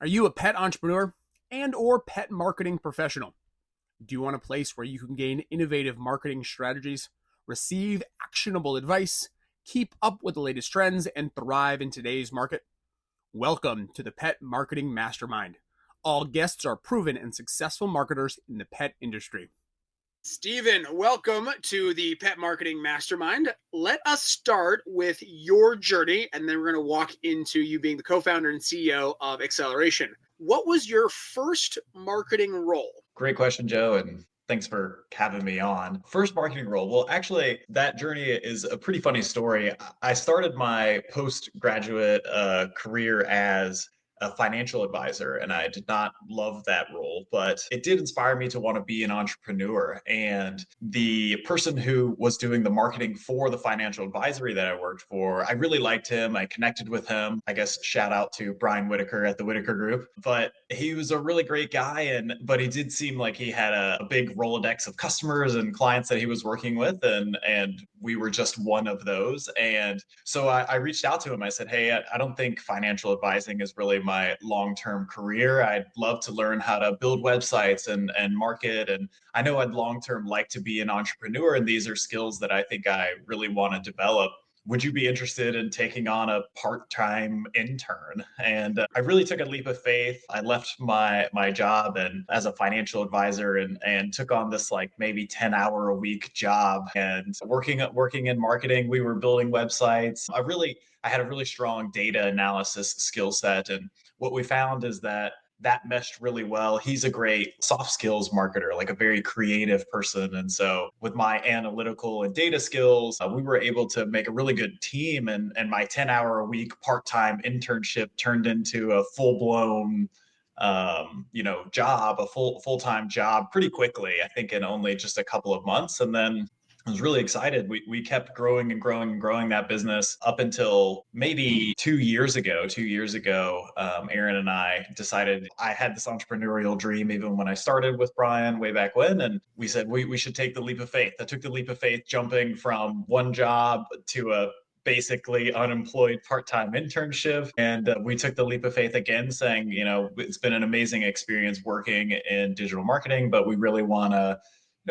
Are you a pet entrepreneur and or pet marketing professional? Do you want a place where you can gain innovative marketing strategies, receive actionable advice, keep up with the latest trends, and thrive in today's market? Welcome to the Pet Marketing Mastermind. All guests are proven and successful marketers in the pet industry. Steven, welcome to the Pet Marketing Mastermind. Let us start with your journey, and then we're going to walk into you being the co-founder and CEO of Acceleration. What was your first marketing role? Great question, Joe, and thanks for having me on. First marketing role. Well, actually, that journey is a pretty funny story. I started my postgraduate career as a financial advisor, and I did not love that role, but it did inspire me to want to be an entrepreneur. And the person who was doing the marketing for the financial advisory that I worked for, I really liked him. I connected with him. I guess shout out to Brian Whitaker at the Whitaker Group. But he was a really great guy, but he did seem like he had a big Rolodex of customers and clients that he was working with, and we were just one of those. And so I reached out to him. I said, "Hey, I don't think financial advising is really my long-term career. I'd love to learn how to build websites and market, and I know I'd long-term like to be an entrepreneur, and these are skills that I think I really want to develop. Would you be interested in taking on a part-time intern?" And I really took a leap of faith. I left my job and as a financial advisor and took on this like maybe 10-hour a week job and working in marketing. We were building websites. I had a really strong data analysis skill set, and what we found is that meshed really well. He's a great soft skills marketer, like a very creative person. And so with my analytical and data skills, we were able to make a really good team. And my 10-hour a week part-time internship turned into a full-blown job, a full-time job pretty quickly, I think in only just a couple of months. And then I was really excited. We kept growing and growing and growing that business up until maybe 2 years ago. 2 years ago, Aaron and I decided I had this entrepreneurial dream even when I started with Brian way back when. And we said we should take the leap of faith. I took the leap of faith, jumping from one job to a basically unemployed part-time internship. And we took the leap of faith again, saying, it's been an amazing experience working in digital marketing, but we really want to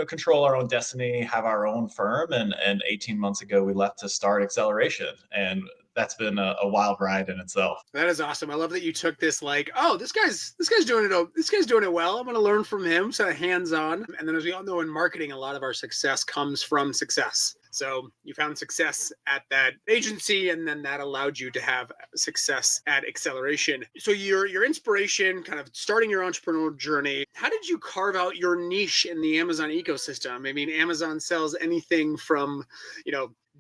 control our own destiny, have our own firm. And 18 months ago, we left to start Acceleration. And that's been a wild ride in itself. That is awesome. I love that you took this like, oh, this guy's doing it. This guy's doing it well. I'm going to learn from him. So hands on. And then as we all know in marketing, a lot of our success comes from success. So you found success at that agency, and then that allowed you to have success at Acceleration. So your inspiration, kind of starting your entrepreneurial journey, how did you carve out your niche in the Amazon ecosystem? I mean, Amazon sells anything from,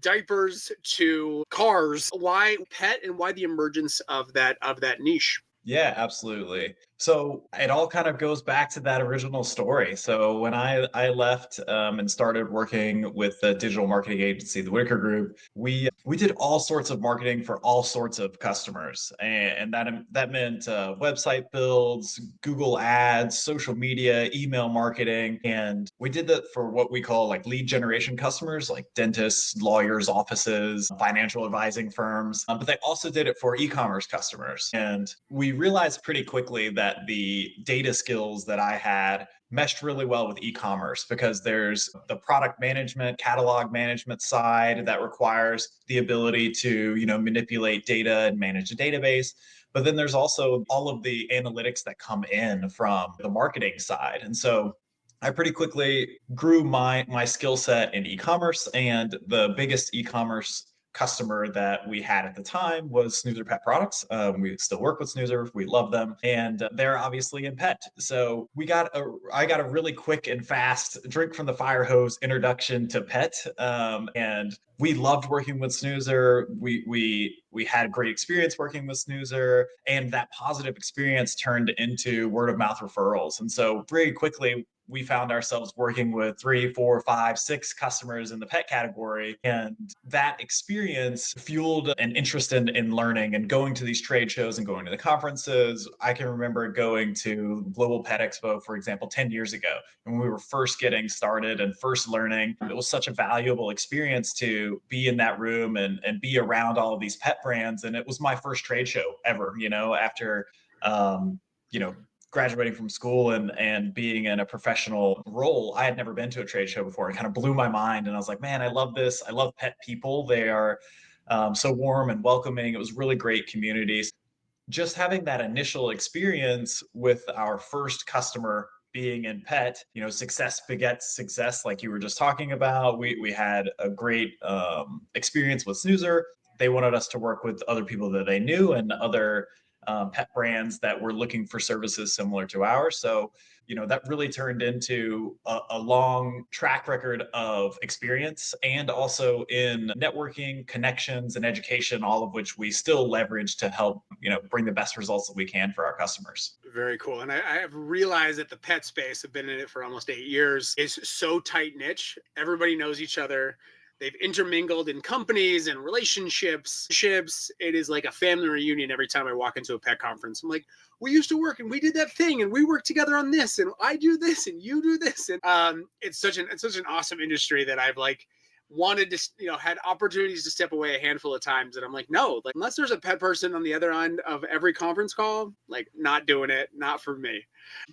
diapers to cars. Why pet, and why the emergence of that niche? Yeah, absolutely. So it all kind of goes back to that original story. So when I left and started working with the digital marketing agency, the Whitaker Group, we did all sorts of marketing for all sorts of customers, and that meant website builds, Google Ads, social media, email marketing, and we did that for what we call like lead generation customers, like dentists, lawyers, offices, financial advising firms. But they also did it for e-commerce customers, and we realized pretty quickly that the data skills that I had meshed really well with e-commerce, because there's the product management, catalog management side that requires the ability to, manipulate data and manage a database. But then there's also all of the analytics that come in from the marketing side. And so I pretty quickly grew my skill set in e-commerce, and the biggest e-commerce customer that we had at the time was Snoozer Pet Products. We still work with Snoozer. We love them. And they're obviously in pet. So I got a really quick and fast drink from the fire hose introduction to pet. And we loved working with Snoozer. We had a great experience working with Snoozer, and that positive experience turned into word of mouth referrals. And so very quickly, we found ourselves working with 3, 4, 5, 6 customers in the pet category. And that experience fueled an interest in learning and going to these trade shows and going to the conferences. I can remember going to Global Pet Expo, for example, 10 years ago, when we were first getting started and first learning. It was such a valuable experience to be in that room and be around all of these pet brands. And it was my first trade show ever, after um, you know, graduating from school and being in a professional role, I had never been to a trade show before. It kind of blew my mind, and I was like, man, I love this. I love pet people. They are so warm and welcoming. It was really great community. Just having that initial experience with our first customer being in pet, success begets success, like you were just talking about. We had a great experience with Snoozer. They wanted us to work with other people that they knew and other pet brands that were looking for services similar to ours. So, that really turned into a long track record of experience, and also in networking, connections, and education, all of which we still leverage to help, bring the best results that we can for our customers. Very cool. And I have realized that the pet space, I've been in it for almost 8 years, is so tight niche. Everybody knows each other. They've intermingled in companies and relationships. It is like a family reunion every time I walk into a pet conference. I'm like, we used to work and we did that thing and we worked together on this and I do this and you do this. And it's such an awesome industry that I've like wanted to, had opportunities to step away a handful of times. And I'm like, no, like unless there's a pet person on the other end of every conference call, like not doing it, not for me.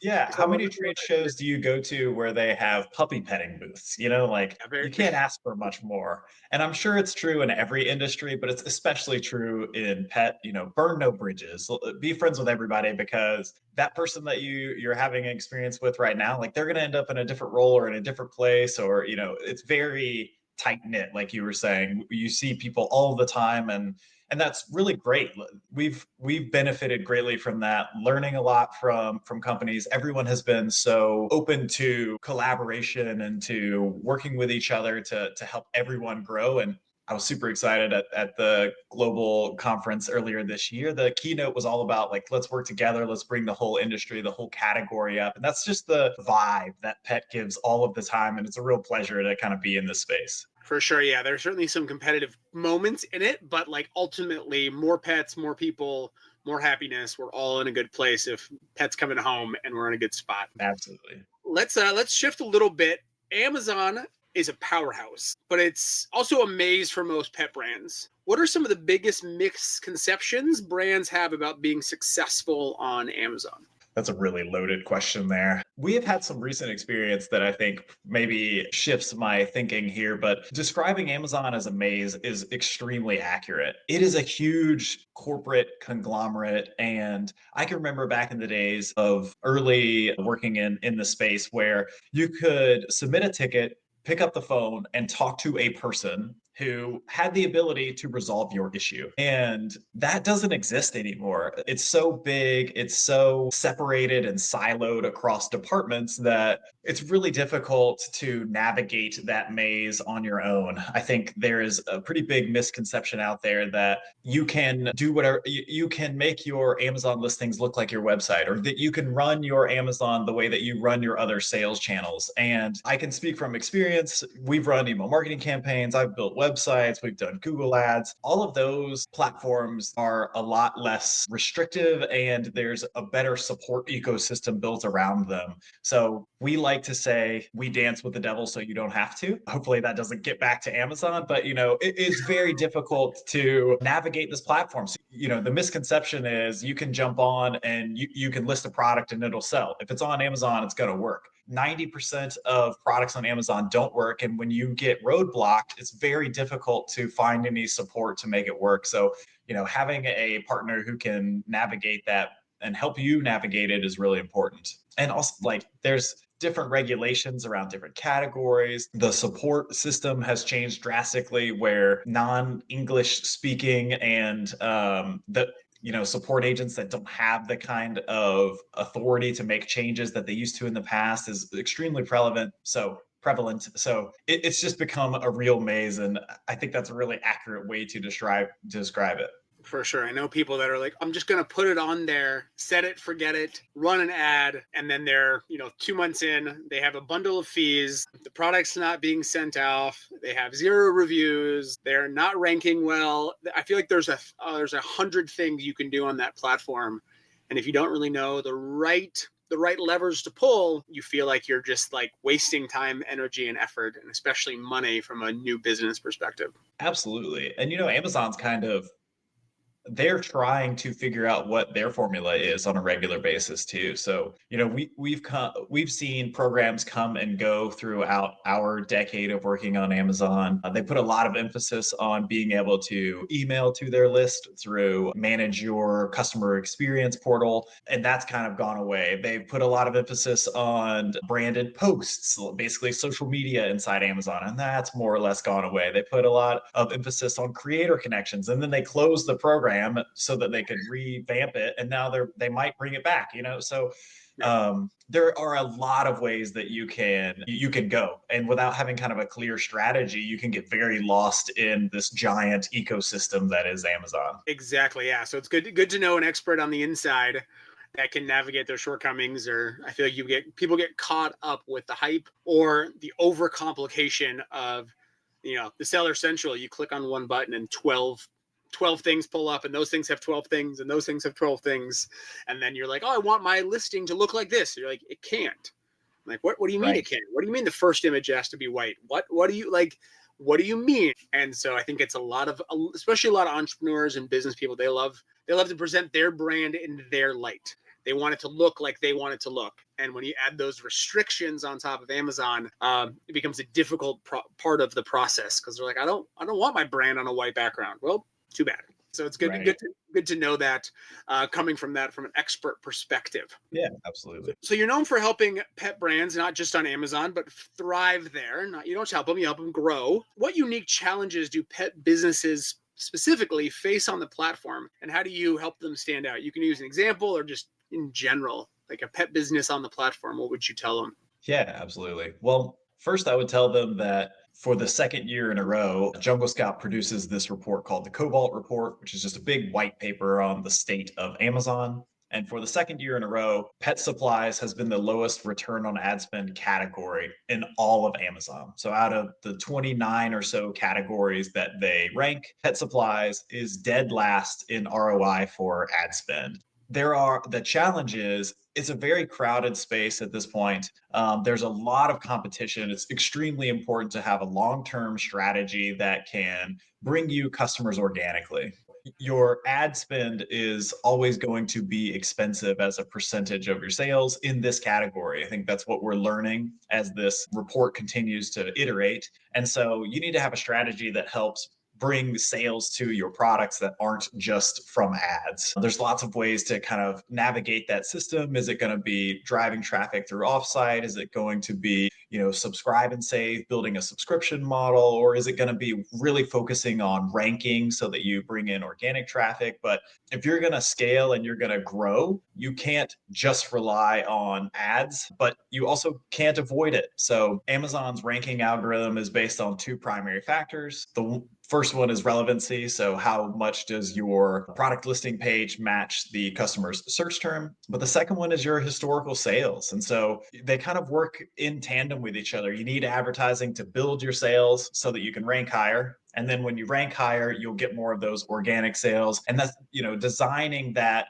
Yeah. How So many trade shows do you go to where they have puppy petting booths? Like you can't ask for much more. And I'm sure it's true in every industry, but it's especially true in pet, burn no bridges. Be friends with everybody, because that person that you're having an experience with right now, like they're going to end up in a different role or in a different place, or, it's very tight knit, like you were saying. You see people all the time, and that's really great. We've benefited greatly from that, learning a lot from companies. Everyone has been so open to collaboration and to working with each other to help everyone grow. And I was super excited at the global conference earlier this year. The keynote was all about like, let's work together, let's bring the whole industry, the whole category up. And that's just the vibe that Pet gives all of the time. And it's a real pleasure to kind of be in this space. For sure, yeah. There's certainly some competitive moments in it, but like ultimately, more pets, more people, more happiness. We're all in a good place if pets coming home, and we're in a good spot. Absolutely. Let's shift a little bit. Amazon is a powerhouse, but it's also a maze for most pet brands. What are some of the biggest misconceptions brands have about being successful on Amazon? That's a really loaded question there. We have had some recent experience that I think maybe shifts my thinking here, but describing Amazon as a maze is extremely accurate. It is a huge corporate conglomerate. And I can remember back in the days of early working in the space where you could submit a ticket, pick up the phone, and talk to a person who had the ability to resolve your issue. And that doesn't exist anymore. It's so big, it's so separated and siloed across departments that it's really difficult to navigate that maze on your own. I think there is a pretty big misconception out there that you can do whatever, you can make your Amazon listings look like your website, or that you can run your Amazon the way that you run your other sales channels. And I can speak from experience. We've run email marketing campaigns, I've built websites, we've done Google Ads. All of those platforms are a lot less restrictive, and there's a better support ecosystem built around them. So we like to say we dance with the devil so you don't have to. Hopefully that doesn't get back to Amazon, but it's very difficult to navigate this platform. So, the misconception is you can jump on and you can list a product and it'll sell. If it's on Amazon, it's going to work. 90% of products on Amazon don't work. And when you get roadblocked, it's very difficult to find any support to make it work. So, having a partner who can navigate that and help you navigate it is really important. And also, like, there's different regulations around different categories. The support system has changed drastically, where non-English speaking and the support agents that don't have the kind of authority to make changes that they used to in the past is extremely prevalent. So it's just become a real maze, and I think that's a really accurate way to describe it. For sure. I know people that are like, I'm just going to put it on there, set it, forget it, run an ad. And then they're, 2 months in, they have a bundle of fees. The product's not being sent off. They have 0 reviews. They're not ranking well. I feel like there's 100 things you can do on that platform. And if you don't really know the right levers to pull, you feel like you're just like wasting time, energy, and effort, and especially money from a new business perspective. Absolutely. And Amazon's kind of they're trying to figure out what their formula is on a regular basis too. So, we've seen programs come and go throughout our decade of working on Amazon. They put a lot of emphasis on being able to email to their list through manage your customer experience portal, and that's kind of gone away. They've put a lot of emphasis on branded posts, basically social media inside Amazon, and that's more or less gone away. They put a lot of emphasis on creator connections, and then they closed the program so that they could revamp it, and now they might bring it back, so there are a lot of ways that you can go, and without having kind of a clear strategy, you can get very lost in this giant ecosystem that is Amazon. Exactly. Yeah. So it's good to know an expert on the inside that can navigate their shortcomings. Or I feel like people get caught up with the hype or the overcomplication of, the Seller Central. You click on one button and 12 things pull up, and those things have 12 things, and those things have 12 things. And then you're like, oh, I want my listing to look like this. You're like, it can't. I'm like, what do you mean Right. it can't? What do you mean the first image has to be white? What do you like? What do you mean? And so I think it's especially a lot of entrepreneurs and business people, they love to present their brand in their light. They want it to look like they want it to look. And when you add those restrictions on top of Amazon, it becomes a difficult part of the process, because they're like, I don't want my brand on a white background. Well, too bad. So it's good, Right. good to know that, coming from an expert perspective. Yeah, absolutely. So you're known for helping pet brands, not just on Amazon, but thrive there. You don't just help them, you help them grow. What unique challenges do pet businesses specifically face on the platform, and how do you help them stand out? You can use an example or just in general, like a pet business on the platform. What would you tell them? Yeah, absolutely. Well, first, I would tell them that for the second year in a row, Jungle Scout produces this report called the Cobalt Report, which is just a big white paper on the state of Amazon. And for the second year in a row, pet supplies has been the lowest return on ad spend category in all of Amazon. So out of the 29 or so categories that they rank, pet supplies is dead last in ROI for ad spend. The challenge is it's a very crowded space at this point. There's a lot of competition. It's extremely important to have a long-term strategy that can bring you customers organically. Your ad spend is always going to be expensive as a percentage of your sales in this category. I think that's what we're learning as this report continues to iterate. And so you need to have a strategy that helps bring sales to your products that aren't just from ads. There's lots of ways to kind of navigate that system. Is it going to be driving traffic through offsite? Is it going to be, subscribe and save, building a subscription model? Or is it going to be really focusing on ranking so that you bring in organic traffic? But if you're going to scale and you're going to grow, you can't just rely on ads, but you also can't avoid it. So Amazon's ranking algorithm is based on two primary factors. The first one is relevancy. So how much does your product listing page match the customer's search term? But the second one is your historical sales. And so they kind of work in tandem with each other. You need advertising to build your sales so that you can rank higher. And then when you rank higher, you'll get more of those organic sales. And that's, designing that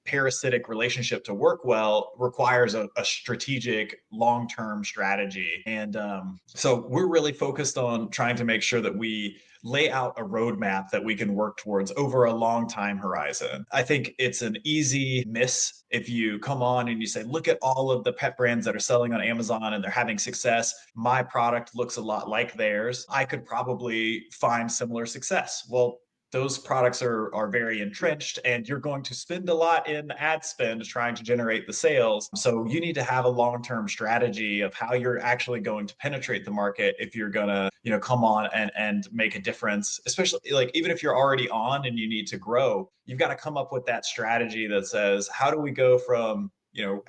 parasitic relationship to work well requires a strategic long-term strategy. And so we're really focused on trying to make sure that we lay out a roadmap that we can work towards over a long time horizon. I think it's an easy miss if you come on and you say, look at all of the pet brands that are selling on Amazon and they're having success. My product looks a lot like theirs. I could probably find similar success. Well, those products are very entrenched, and you're going to spend a lot in ad spend trying to generate the sales. So you need to have a long-term strategy of how you're actually going to penetrate the market if you're gonna, come on and make a difference, especially like even if you're already on and you need to grow, you've got to come up with that strategy that says, how do we go from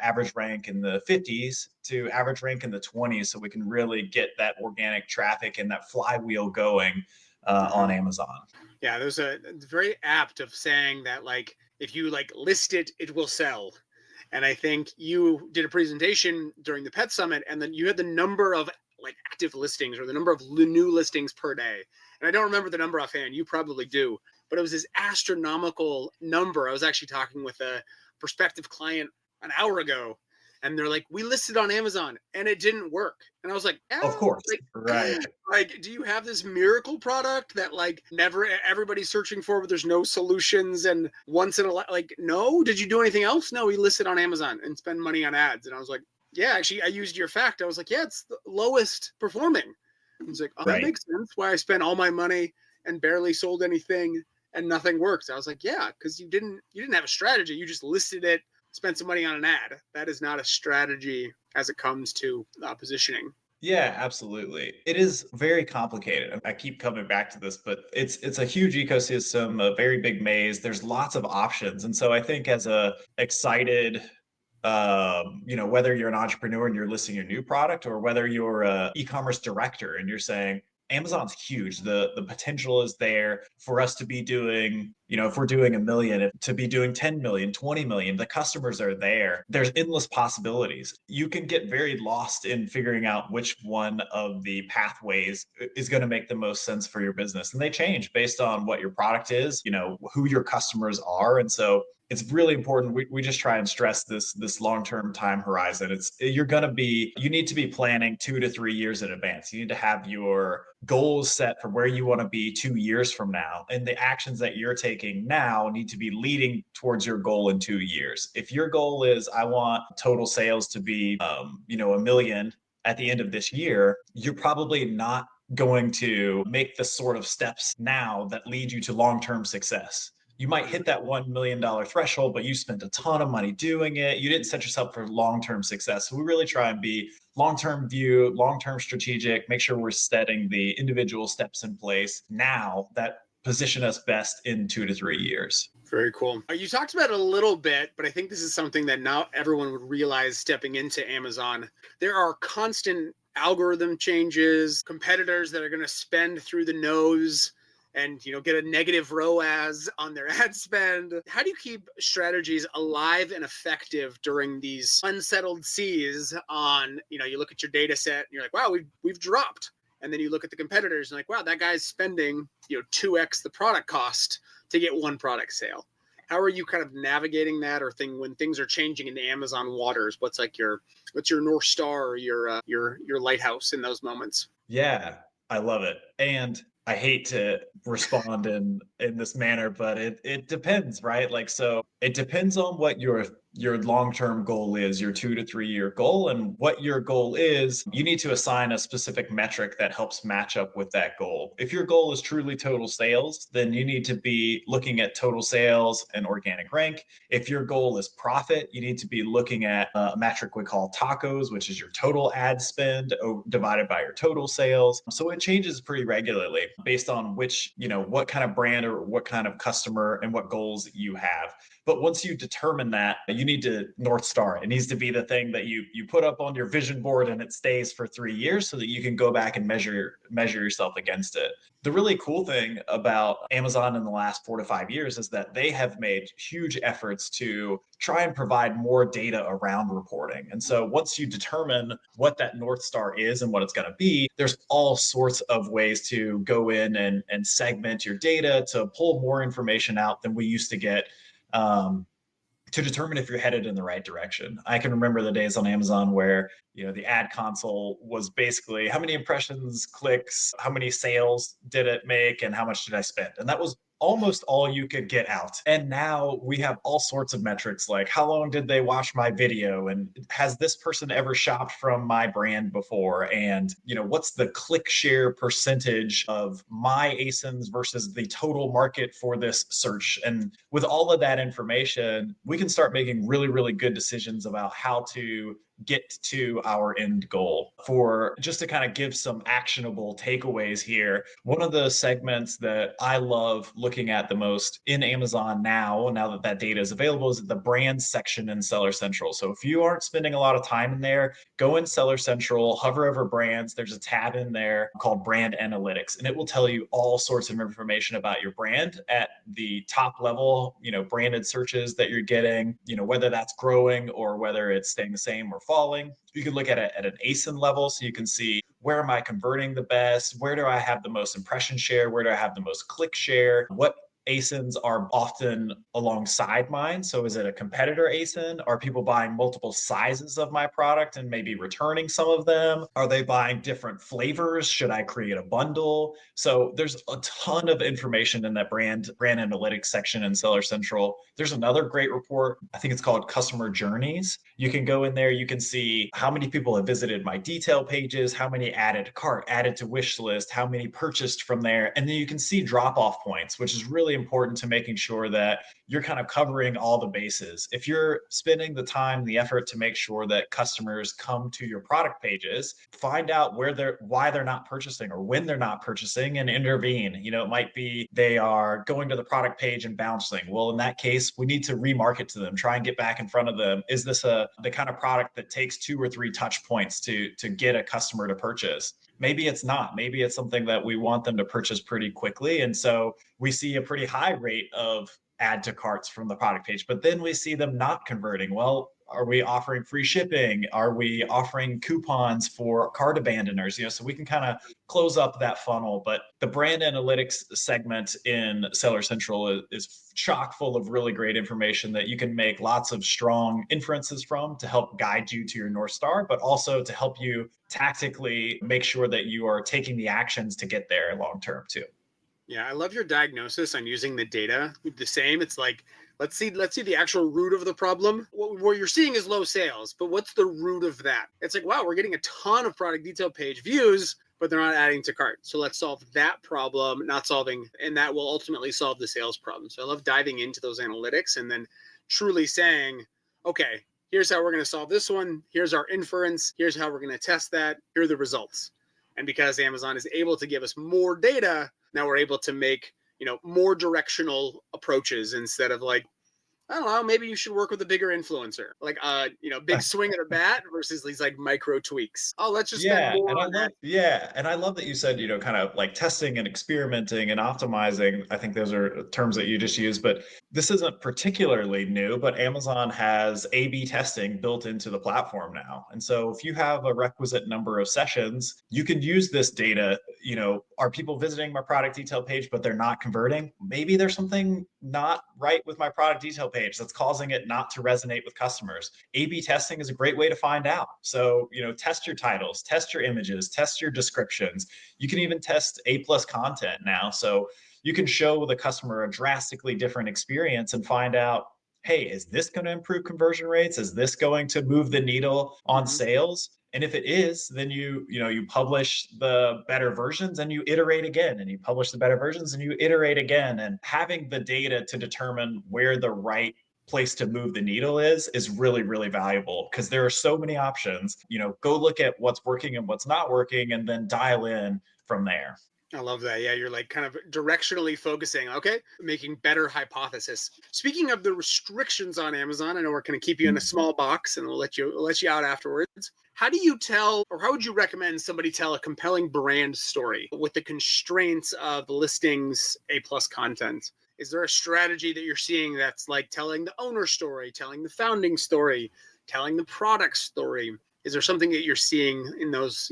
average rank in the 50s to average rank in the 20s so we can really get that organic traffic and that flywheel going on Amazon. Yeah, there's it's very apt of saying that, like, if you list it, it will sell. And I think you did a presentation during the Pet Summit, and then you had the number of active listings or the number of new listings per day. And I don't remember the number offhand. You probably do, but it was this astronomical number. I was actually talking with a prospective client an hour ago, And they're like, we listed on Amazon and it didn't work. And I was like, Of yeah, course. like, Right. like, do you have this miracle product that like never everybody's searching for, but there's no solutions? And once in a like, no, did you do anything else? No, we listed on Amazon and spend money on ads. And I was like, yeah, actually, I used your fact. I was like, yeah, it's the lowest performing. He's like, oh, that Right. makes sense. Why I spent all my money and barely sold anything and nothing works. I was like, yeah, because you didn't have a strategy. You just listed it, spent some money on an ad. That is not a strategy as it comes to positioning. Yeah, absolutely. It is very complicated. I keep coming back to this, but it's a huge ecosystem, a very big maze. There's lots of options. And so I think as a excited whether you're an entrepreneur and you're listing your new product or whether you're a e-commerce director and you're saying Amazon's huge. The potential is there for us to be doing, if we're doing a million, to be doing 10 million, 20 million, the customers are there. There's endless possibilities. You can get very lost in figuring out which one of the pathways is going to make the most sense for your business. And they change based on what your product is, who your customers are. And so it's really important. We just try and stress this long-term time horizon. You need to be planning 2 to 3 years in advance. You need to have your goals set for where you want to be 2 years from now. And the actions that you're taking now need to be leading towards your goal in 2 years. If your goal is, I want total sales to be, a million at the end of this year, you're probably not going to make the sort of steps now that lead you to long-term success. You might hit that $1 million threshold, but you spent a ton of money doing it. You didn't set yourself for long-term success. So we really try and be long-term view, long-term strategic, make sure we're setting the individual steps in place now that position us best in 2 to 3 years. Very cool. You talked about it a little bit, but I think this is something that now everyone would realize stepping into Amazon. There are constant algorithm changes, competitors that are going to spend through the nose and get a negative ROAS on their ad spend. How do you keep strategies alive and effective during these unsettled seas on, you look at your data set and you're like, wow, we've dropped. And then you look at the competitors and like, wow, that guy's spending, 2x the product cost to get one product sale. How are you kind of navigating that when things are changing in the Amazon waters? What's your North Star or your lighthouse in those moments? Yeah, I love it. And I hate to respond in this manner, but it depends, right? Like, so it depends on what your long-term goal is, your 2 to 3 year goal, and what your goal is. You need to assign a specific metric that helps match up with that goal. If your goal is truly total sales, then you need to be looking at total sales and organic rank. If your goal is profit, you need to be looking at a metric we call tacos, which is your total ad spend divided by your total sales. So it changes pretty regularly based on what kind of brand or what kind of customer and what goals you have. But once you determine that, you need to North Star. It needs to be the thing that you put up on your vision board and it stays for 3 years so that you can go back and measure yourself against it. The really cool thing about Amazon in the last 4 to 5 years is that they have made huge efforts to try and provide more data around reporting. And so once you determine what that North Star is and what it's going to be, there's all sorts of ways to go in and segment your data to pull more information out than we used to get, to determine if you're headed in the right direction. I can remember the days on Amazon where, the ad console was basically how many impressions, clicks, how many sales did it make, and how much did I spend? And that was almost all you could get out. And now we have all sorts of metrics like how long did they watch my video? And has this person ever shopped from my brand before? And, what's the click share percentage of my ASINs versus the total market for this search? And with all of that information, we can start making really, really good decisions about how to get to our end goal. For just to kind of give some actionable takeaways here, one of the segments that I love looking at the most in Amazon now that data is available, is the brand section in Seller Central. So if you aren't spending a lot of time in there, go in Seller Central, hover over brands. There's a tab in there called Brand Analytics, and it will tell you all sorts of information about your brand at the top level, branded searches that you're getting, whether that's growing or whether it's staying the same or falling. You can look at it at an ASIN level, so you can see, where am I converting the best? Where do I have the most impression share? Where do I have the most click share? What ASINs are often alongside mine. So is it a competitor ASIN? Are people buying multiple sizes of my product and maybe returning some of them? Are they buying different flavors? Should I create a bundle? So there's a ton of information in that brand analytics section in Seller Central. There's another great report. I think it's called Customer Journeys. You can go in there, you can see how many people have visited my detail pages, how many added to cart, added to wish list, how many purchased from there. And then you can see drop off points, which is really important to making sure that you're kind of covering all the bases. If you're spending the time, the effort to make sure that customers come to your product pages, find out why they're not purchasing or when they're not purchasing and intervene. It might be they are going to the product page and bouncing. Well, in that case, we need to remarket to them, try and get back in front of them. Is this the kind of product that takes 2 or 3 touch points to get a customer to purchase? Maybe it's not. Maybe it's something that we want them to purchase pretty quickly. And so we see a pretty high rate of add to carts from the product page, but then we see them not converting. Well, are we offering free shipping? Are we offering coupons for cart abandoners? So we can kind of close up that funnel. But the brand analytics segment in Seller Central is chock full of really great information that you can make lots of strong inferences from to help guide you to your North Star, but also to help you tactically make sure that you are taking the actions to get there long term too. Yeah, I love your diagnosis on using the data. The same. It's like, let's see the actual root of the problem. What you're seeing is low sales, but what's the root of that? It's like, wow, we're getting a ton of product detail page views, but they're not adding to cart. So let's solve that problem, and that will ultimately solve the sales problem. So I love diving into those analytics and then truly saying, okay, here's how we're going to solve this one. Here's our inference. Here's how we're going to test that. Here are the results. And because Amazon is able to give us more data, now we're able to make, more directional approaches instead of like, I don't know, maybe you should work with a bigger influencer, like big swing at a bat versus these like micro tweaks. Oh, let's just spend more on that. Yeah, and I love that you said, kind of like testing and experimenting and optimizing. I think those are terms that you just used, but this isn't particularly new, but Amazon has A/B testing built into the platform now. And so if you have a requisite number of sessions, you can use this data. Are people visiting my product detail page, but they're not converting? Maybe there's something not right with my product detail page that's causing it not to resonate with customers. A/B testing is a great way to find out. So, test your titles, test your images, test your descriptions. You can even test A+ content now. So you can show the customer a drastically different experience and find out, hey, is this going to improve conversion rates? Is this going to move the needle on sales? And if it is, then you publish the better versions and you iterate again, and you publish the better versions and you iterate again. And having the data to determine where the right place to move the needle is really, really valuable, because there are so many options. Go look at what's working and what's not working and then dial in from there. I love that. Yeah, you're like kind of directionally focusing, okay, making better hypothesis. Speaking of the restrictions on Amazon, I know we're going to keep you in a small box and we'll let you out afterwards. How do you tell, or how would you recommend somebody tell a compelling brand story with the constraints of listings A+ content? Is there a strategy that you're seeing that's like telling the owner story, telling the founding story, telling the product story? Is there something that you're seeing in those,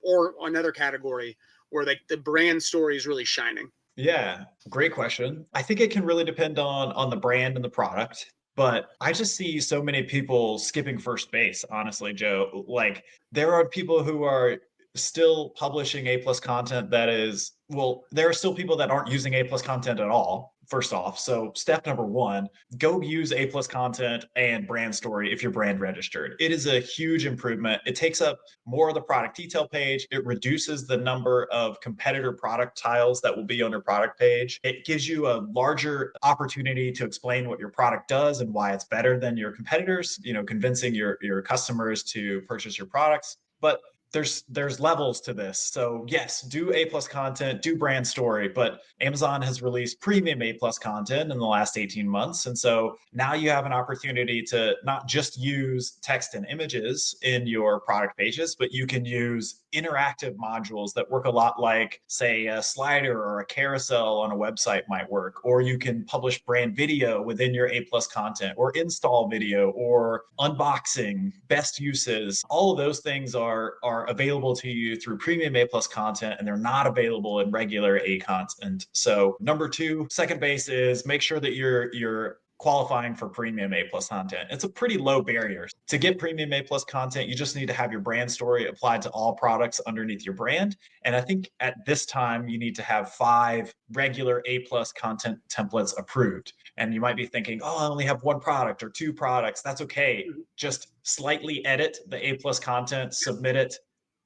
or another category where like the brand story is really shining? Yeah, great question. I think it can really depend on the brand and the product, but I just see so many people skipping first base, honestly, Joe. Like there are people who are still publishing A+ content there are still people that aren't using A+ content at all. First off, so step number 1, go use A+ content and brand story if you're brand registered. It is a huge improvement. It takes up more of the product detail page. It reduces the number of competitor product tiles that will be on your product page. It gives you a larger opportunity to explain what your product does and why it's better than your competitors, convincing your customers to purchase your products. But there's levels to this. So yes, do A+ content, do brand story, but Amazon has released premium A+ content in the last 18 months. And so now you have an opportunity to not just use text and images in your product pages, but you can use interactive modules that work a lot like, say, a slider or a carousel on a website might work, or you can publish brand video within your A+ content, or install video, or unboxing, best uses. All of those things are are available to you through premium A plus content and they're not available in regular A content. So number two, second base is make sure that you're qualifying for premium A plus content. It's a pretty low barrier. To get premium A plus content, you just need to have your brand story applied to all products underneath your brand. And I think at this time, you need to have 5 regular A plus content templates approved. And you might be thinking, oh, I only have 1 product or 2 products. That's okay. Just slightly edit the A plus content, submit it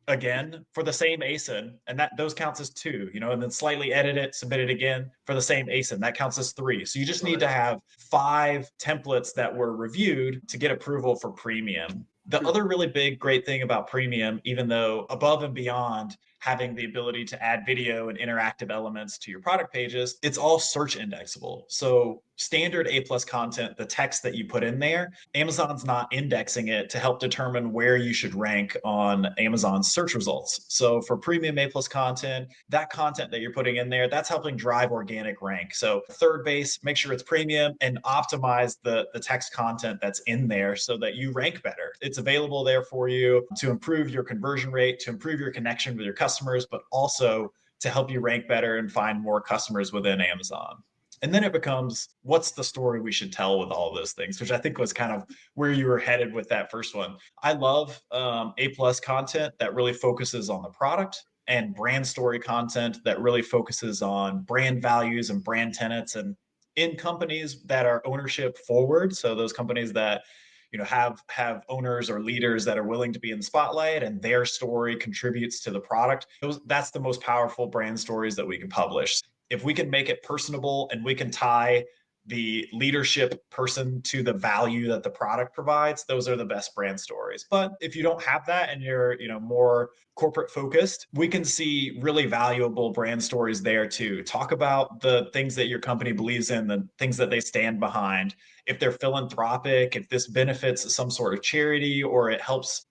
again for the same ASIN, and that those counts as 2, and then slightly edit it, submit it again for the same ASIN. That counts as 3. So you just need to have 5 templates that were reviewed to get approval for premium. The other really big, great thing about premium, even though above and beyond having the ability to add video and interactive elements to your product pages, it's all search indexable. So standard A plus content, the text that you put in there, Amazon's not indexing it to help determine where you should rank on Amazon's search results. So for premium A plus content, that content that you're putting in there, that's helping drive organic rank. So third base, make sure it's premium and optimize the text content that's in there so that you rank better. It's available there for you to improve your conversion rate, to improve your connection with your customers, but also to help you rank better and find more customers within Amazon. And then it becomes, what's the story we should tell with all of those things, which I think was kind of where you were headed with that first one. I love A plus content that really focuses on the product, and brand story content that really focuses on brand values and brand tenets, and in companies that are ownership forward. So those companies that have owners or leaders that are willing to be in the spotlight and their story contributes to the product. That's the most powerful brand stories that we can publish. If we can make it personable and we can tie the leadership person to the value that the product provides, those are the best brand stories. But if you don't have that and you're, more corporate focused, we can see really valuable brand stories there too. Talk about the things that your company believes in, the things that they stand behind. If they're philanthropic, if this benefits some sort of charity, or it helps,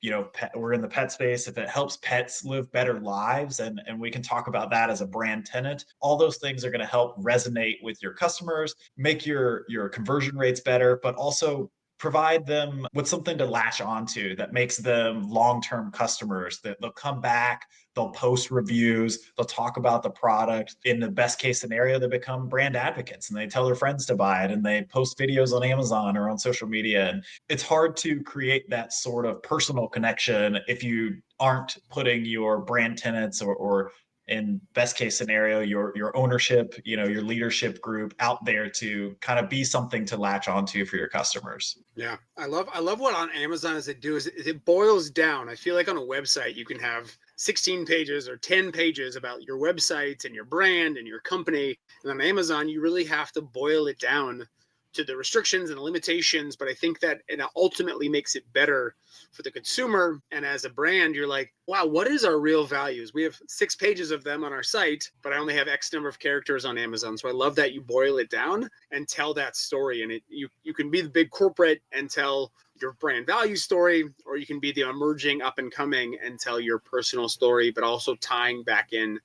we're in the pet space, if it helps pets live better lives, and we can talk about that as a brand tenet, all those things are going to help resonate with your customers, make your conversion rates better, but also provide them with something to latch onto that makes them long-term customers, that they'll come back, they'll post reviews, they'll talk about the product. In the best case scenario, they become brand advocates and they tell their friends to buy it and they post videos on Amazon or on social media. And it's hard to create that sort of personal connection if you aren't putting your brand tenets or in best case scenario, your ownership, your leadership group out there to kind of be something to latch onto for your customers. Yeah, I love what on Amazon is it boils down. I feel like on a website you can have 16 pages or 10 pages about your website and your brand and your company, and on Amazon you really have to boil it down to the restrictions and the limitations. But I think that it ultimately makes it better for the consumer. And as a brand, you're like, wow, what is our real values? We have 6 pages of them on our site, but I only have X number of characters on Amazon. So I love that you boil it down and tell that story. And you can be the big corporate and tell your brand value story, or you can be the emerging up and coming and tell your personal story, but also tying back into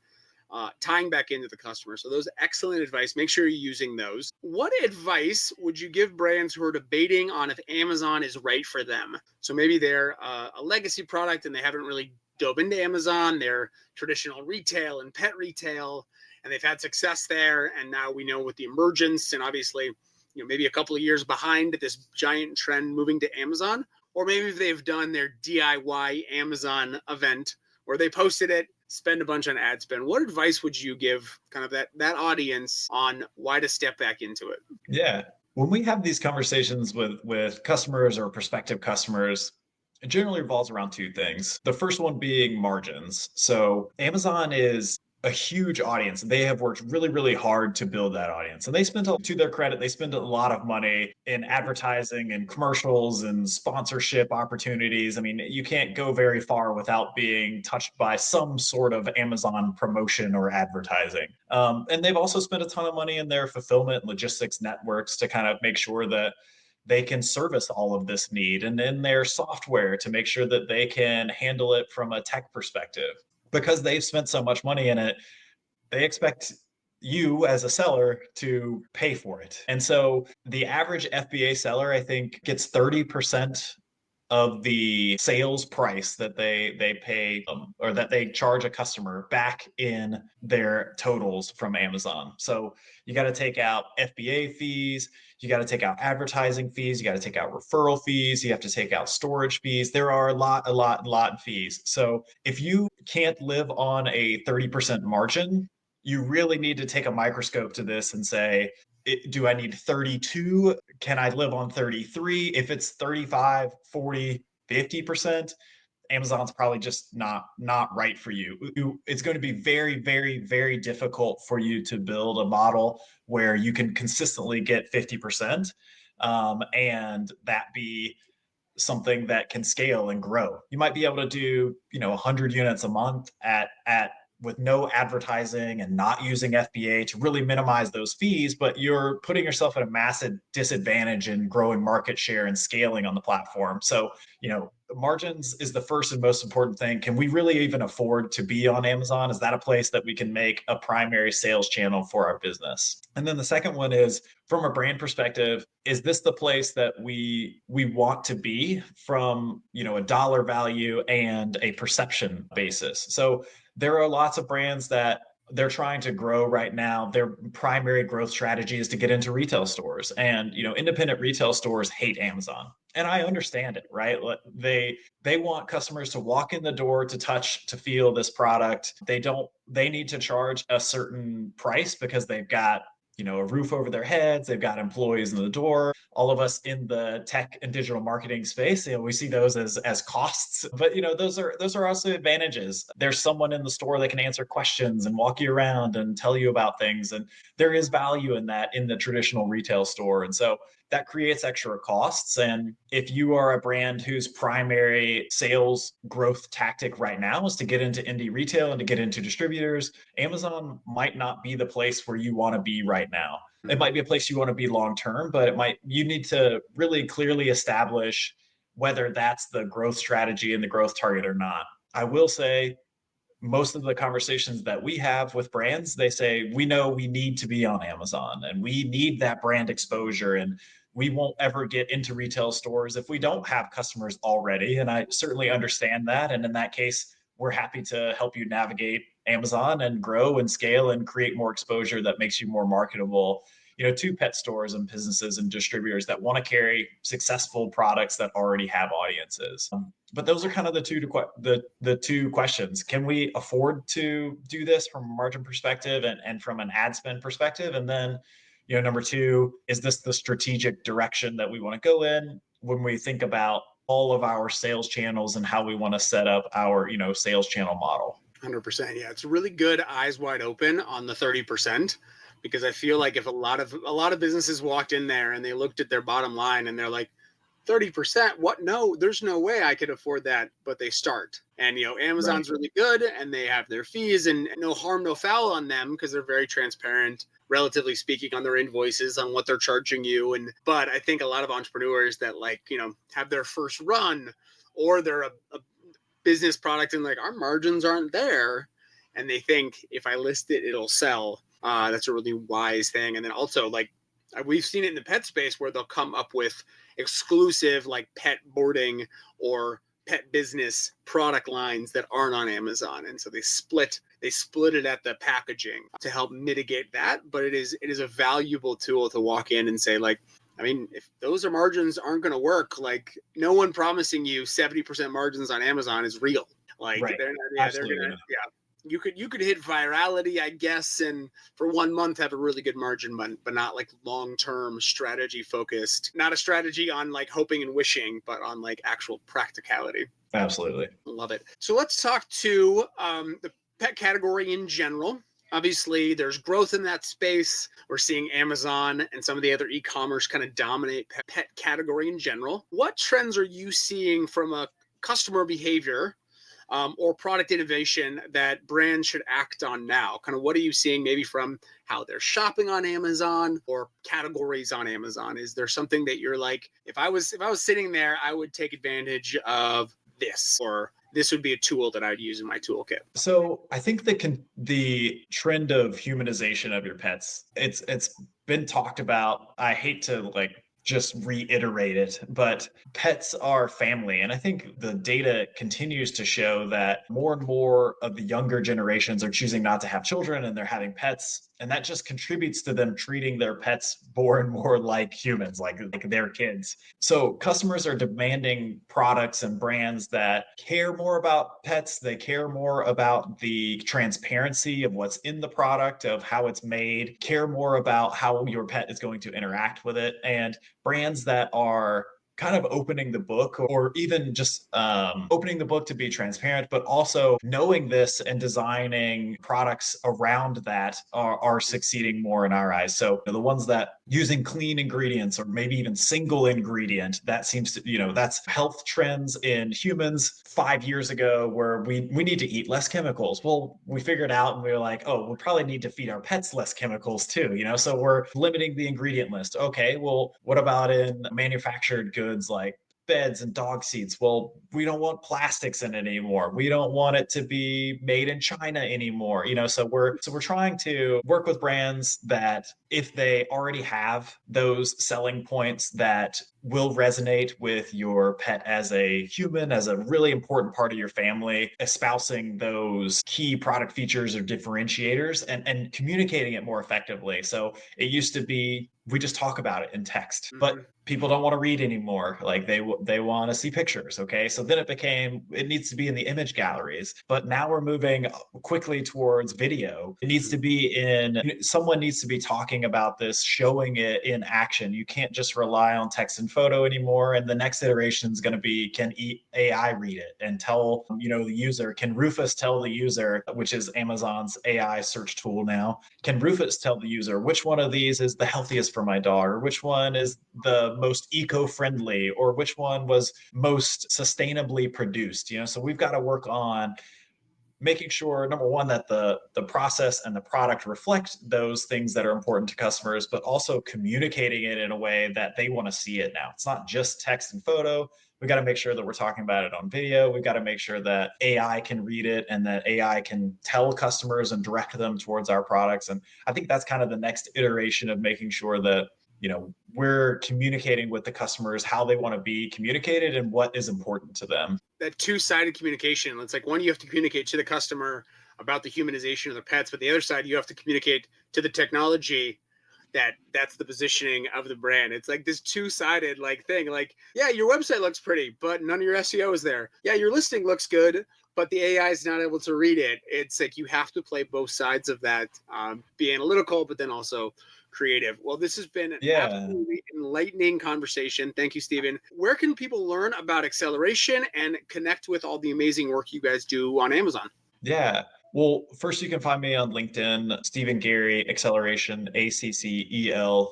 the customer. So those excellent advice. Make sure you're using those. What advice would you give brands who are debating on if Amazon is right for them? So maybe they're a legacy product and they haven't really dove into Amazon. They're traditional retail and pet retail, and they've had success there. And now we know with the emergence and obviously, maybe a couple of years behind this giant trend moving to Amazon, or maybe they've done their DIY Amazon event where they posted it, spend a bunch on ad spend. What advice would you give kind of that audience on why to step back into it? Yeah. When we have these conversations with customers or prospective customers, it generally revolves around 2 things. The first one being margins. So Amazon is a huge audience. They have worked really, really hard to build that audience. And they spent, to their credit, they spend a lot of money in advertising and commercials and sponsorship opportunities. I mean, you can't go very far without being touched by some sort of Amazon promotion or advertising. And they've also spent a ton of money in their fulfillment and logistics networks to kind of make sure that they can service all of this need, and in their software to make sure that they can handle it from a tech perspective. Because they've spent so much money in it, they expect you as a seller to pay for it. And so the average FBA seller, I think, gets 30% of the sales price that they pay or that they charge a customer back in their totals from Amazon. So you got to take out FBA fees, you got to take out advertising fees, you got to take out referral fees, you have to take out storage fees. There are a lot of fees. So if you can't live on a 30% margin, you really need to take a microscope to this and say, do I need 32? Can I live on 33? If it's 35, 40, 50%, Amazon's probably just not right for you. It's going to be very, very, very difficult for you to build a model where you can consistently get 50% and that be something that can scale and grow. You might be able to do, 100 units a month at with no advertising and not using FBA to really minimize those fees, but you're putting yourself at a massive disadvantage in growing market share and scaling on the platform. So, margins is the first and most important thing. Can we really even afford to be on Amazon? Is that a place that we can make a primary sales channel for our business? And then the second one is, from a brand perspective, is this the place that we want to be from, a dollar value and a perception basis? So there are lots of brands that they're trying to grow right now. Their primary growth strategy is to get into retail stores, and independent retail stores hate Amazon, and I understand it, right? They want customers to walk in the door, to touch, to feel this product. They need to charge a certain price because they've got a roof over their heads, they've got employees in the door. All of us in the tech and digital marketing space, we see those as costs, but those are also advantages. There's someone in the store that can answer questions and walk you around and tell you about things, and there is value in that in the traditional retail store. And so that creates extra costs. And if you are a brand whose primary sales growth tactic right now is to get into indie retail and to get into distributors, Amazon might not be the place where you want to be right now. It might be a place you want to be long term, but you need to really clearly establish whether that's the growth strategy and the growth target or not. I will say, most of the conversations that we have with brands, they say, we know we need to be on Amazon and we need that brand exposure, and we won't ever get into retail stores if we don't have customers already. And I certainly understand that. And in that case, we're happy to help you navigate Amazon and grow and scale and create more exposure that makes you more marketable, to pet stores and businesses and distributors that want to carry successful products that already have audiences. But those are kind of the two questions. Can we afford to do this from a margin perspective and from an ad spend perspective? And then, number two, is this the strategic direction that we want to go in when we think about all of our sales channels and how we want to set up our, sales channel model? 100%. Yeah, it's really good eyes wide open on the 30%, because I feel like if a lot of businesses walked in there and they looked at their bottom line and they're like, 30%, what? No, there's no way I could afford that. But they start. And, Amazon's really good and they have their fees, and no harm, no foul on them because they're very transparent, relatively speaking, on their invoices on what they're charging you. But I think a lot of entrepreneurs that have their first run, or they're a business product and our margins aren't there, and they think if I list it, it'll sell. That's a really wise thing. And then also we've seen it in the pet space where they'll come up with exclusive pet boarding or pet business product lines that aren't on Amazon. And so they split it at the packaging to help mitigate that. But it is a valuable tool to walk in and say, if those margins aren't going to work, no one promising you 70% margins on Amazon is real. Right. They're going to, You could hit virality, I guess, and for 1 month have a really good margin, but not long-term strategy focused. Not a strategy on hoping and wishing, but on actual practicality. Absolutely. Love it. So let's talk to the pet category in general. Obviously, there's growth in that space. We're seeing Amazon and some of the other e-commerce kind of dominate pet category in general. What trends are you seeing from a customer behavior or product innovation that brands should act on now? Kind of what are you seeing maybe from how they're shopping on Amazon or categories on Amazon? Is there something that you're if I was sitting there, I would take advantage of this, or this would be a tool that I'd use in my toolkit? So I think the trend of humanization of your pets, it's been talked about. I hate to just reiterate it, but pets are family. And I think the data continues to show that more and more of the younger generations are choosing not to have children and they're having pets. And that just contributes to them treating their pets more and more like humans, like their kids. So customers are demanding products and brands that care more about pets. They care more about the transparency of what's in the product, of how it's made, care more about how your pet is going to interact with it, and brands that are kind of opening the book, or even just opening the book to be transparent, but also knowing this and designing products around that are succeeding more in our eyes. So the ones that using clean ingredients or maybe even single ingredient, that seems to, that's health trends in humans 5 years ago, where we need to eat less chemicals. Well, we figured out and we were like, oh, we probably need to feed our pets less chemicals too, so we're limiting the ingredient list. Okay, well, what about in manufactured goods like beds and dog seats? Well, we don't want plastics in it anymore. We don't want it to be made in China anymore. So we're trying to work with brands that, if they already have those selling points that will resonate with your pet as a human, as a really important part of your family, espousing those key product features or differentiators and communicating it more effectively. So it used to be we just talk about it in text, but people don't want to read anymore. Like they want to see pictures. Okay. So then it needs to be in the image galleries, but now we're moving quickly towards video. It needs to be someone needs to be talking about this, showing it in action. You can't just rely on text and photo anymore. And the next iteration is going to be, can AI read it and tell, the user, can Rufus tell the user, which is Amazon's AI search tool now, can Rufus tell the user which one of these is the healthiest for my dog, or which one is the most eco-friendly, or which one was most sustainably produced? So we've got to work on making sure, number one, that the process and the product reflect those things that are important to customers, but also communicating it in a way that they want to see it now. It's not just text and photo. We got to make sure that we're talking about it on video. We got to make sure that AI can read it and that AI can tell customers and direct them towards our products. And I think that's kind of the next iteration of making sure that we're communicating with the customers how they want to be communicated and what is important to them. That two-sided communication. It's like, one, you have to communicate to the customer about the humanization of the pets, but the other side, you have to communicate to the technology that's the positioning of the brand. It's like this two-sided thing. Like, yeah, your website looks pretty, but none of your SEO is there. Yeah, your listing looks good, but the AI is not able to read it. It's like you have to play both sides of that, be analytical, but then also creative. Well, this has been an absolutely enlightening conversation. Thank you, Stephen. Where can people learn about Acceleration and connect with all the amazing work you guys do on Amazon? Yeah. Well, first you can find me on LinkedIn, Stephen Gary, Acceleration, ACCELARAZON.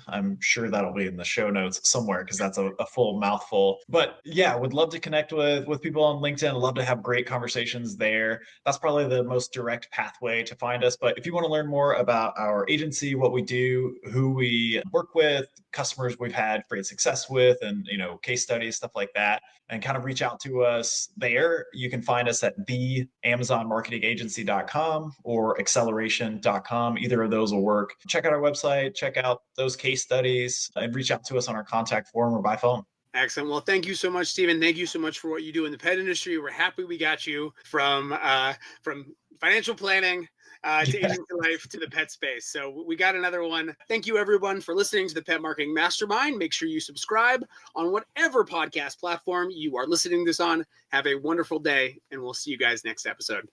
I'm sure that'll be in the show notes somewhere because that's a full mouthful. But yeah, would love to connect with people on LinkedIn. Love to have great conversations there. That's probably the most direct pathway to find us. But if you want to learn more about our agency, what we do, who we work with, customers we've had great success with, and case studies, stuff like that, and kind of reach out to us there, you can find us at theamazonmarketingagency.com or acceleration.com. Either of those will work. Check out our website, check out those case studies, and reach out to us on our contact form or by phone. Excellent. Well, thank you so much, Stephen. Thank you so much for what you do in the pet industry. We're happy we got you from financial planning to Agent for Life to the pet space. So we got another one. Thank you, everyone, for listening to the Pet Marketing Mastermind. Make sure you subscribe on whatever podcast platform you are listening to this on. Have a wonderful day, and we'll see you guys next episode.